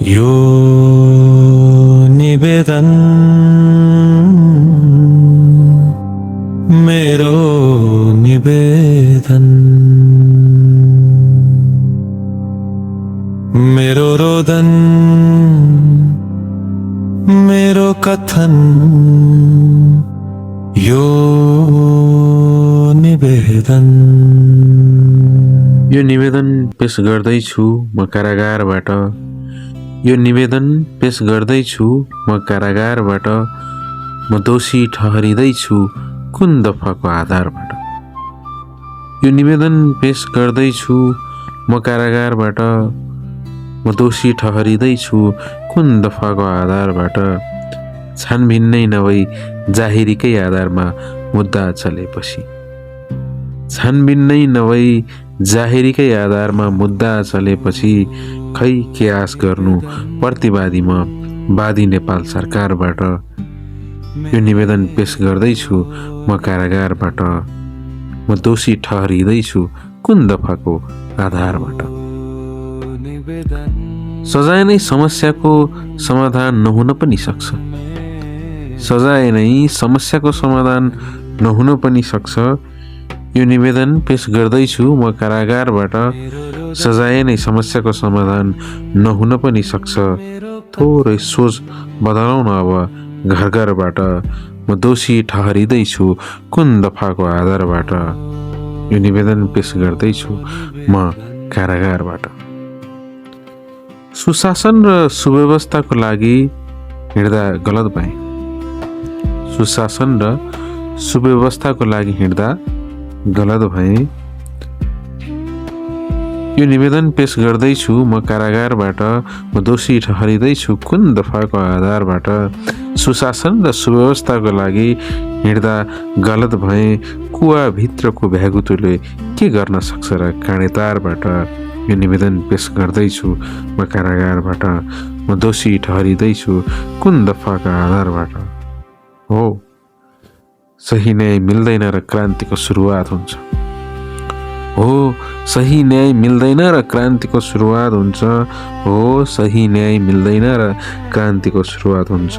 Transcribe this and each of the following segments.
यो निवेदन मेरो निवेदन, मेरो रोदन मेरो कथन, यो निवेदन। यो निवेदन पेश गर्दैछु म कारागारबाट। यो निवेदन पेश गर्दैछु म कारागारबाट। म दोषी ठहरिँदैछु कुन दफाको आधारबाट। यो निवेदन पेश गर्दैछु म कारागारबाट। म दोषी ठहरिँदैछु कुन दफाको आधारबाट। छानबिन नै नभई जाहेरीकै आधारमा मुद्दा चलेपछि। छानबिन नै नभई जाहेरीकै आधारमा मुद्दा चलेपछि खै के आश गर्नु प्रतिवादीमा वादी नेपाल सरकारबाट। यो निवेदन पेश गर्दैछु म कारागारबाट। म दोषी ठहरिँदैछु कुन दफाको आधारबाट। सजाय नै समस्याको समाधान नहुन पनि सक्छ। सजाय नै समस्याको समाधान नहुन पनि सक्छ। यो निवेदन पेश गर्दैछु म कारागारबाट। सजाय नै समस्याको समाधान नहुन पनि सक्छ। थोरै सोच बदलौँ न अब घर घरबाट। म दोषी ठहरिँदैछु कुन दफाको आधारबाट। यो निवेदन पेश गर्दैछु म कारागारबाट। सुशासन र सुव्यवस्थाको लागि हिँड्दा गलत भए। सुशासन र सुव्यवस्थाको लागि हिँड्दा गलत भए। यो निवेदन पेश गर्दैछु म कारागारबाट। म दोषी ठहरिँदैछु कुन दफाको आधारबाट। सुशासन र सुव्यवस्थाको लागि हिँड्दा गलत भए। कुवाभित्रको भ्यागुतोले के गर्न सक्छ र काँडेतारबाट। यो निवेदन पेश गर्दैछु म कारागारबाट। म दोषी ठहरिँदैछु कुन दफाका आधारबाट। हो सही न्याय मिल्दैन र क्रान्तिको सुरुवात हुन्छ। हो सही न्याय मिल्दैन र क्रान्तिको सुरुवात हुन्छ। हो सही न्याय मिल्दैन र क्रान्तिको सुरुवात हुन्छ।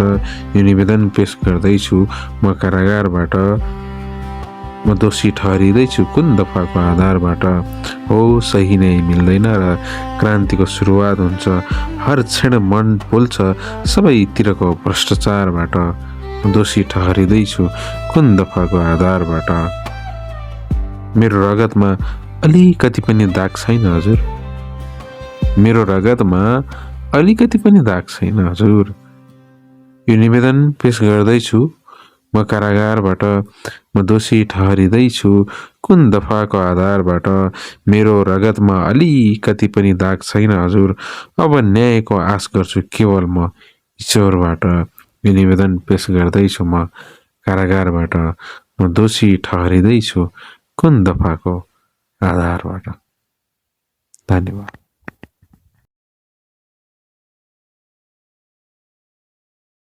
यो निवेदन पेश गर्दैछु म कारागारबाट। म दोषी ठहरिँदैछु कुन दफाको आधारबाट। हो सही न्याय मिल्दैन र क्रान्तिको सुरुवात हुन्छ। हर क्षण मन पोल्छ सबैतिरको भ्रष्टाचारबाट। म दोषी ठहरिँदैछु कुन दफाको आधारबाट। मेरो रगतमा अलिकति पनि दाग छैन हजुर। मेरो रगतमा अलिकति पनि दाग छैन हजुर। यो निवेदन पेश गर्दैछु म कारागारबाट। म दोषी ठहरिँदैछु कुन दफाको आधारबाट। मेरो रगतमा अलिकति पनि दाग छैन हजुर। अब न्यायको आश गर्छु केवल म ईश्वरबाट। यो निवेदन पेश गर्दैछु म कारागारबाट। म दोषी ठहरिँदैछु कुन दफाको आधारबाट। धन्यवाद।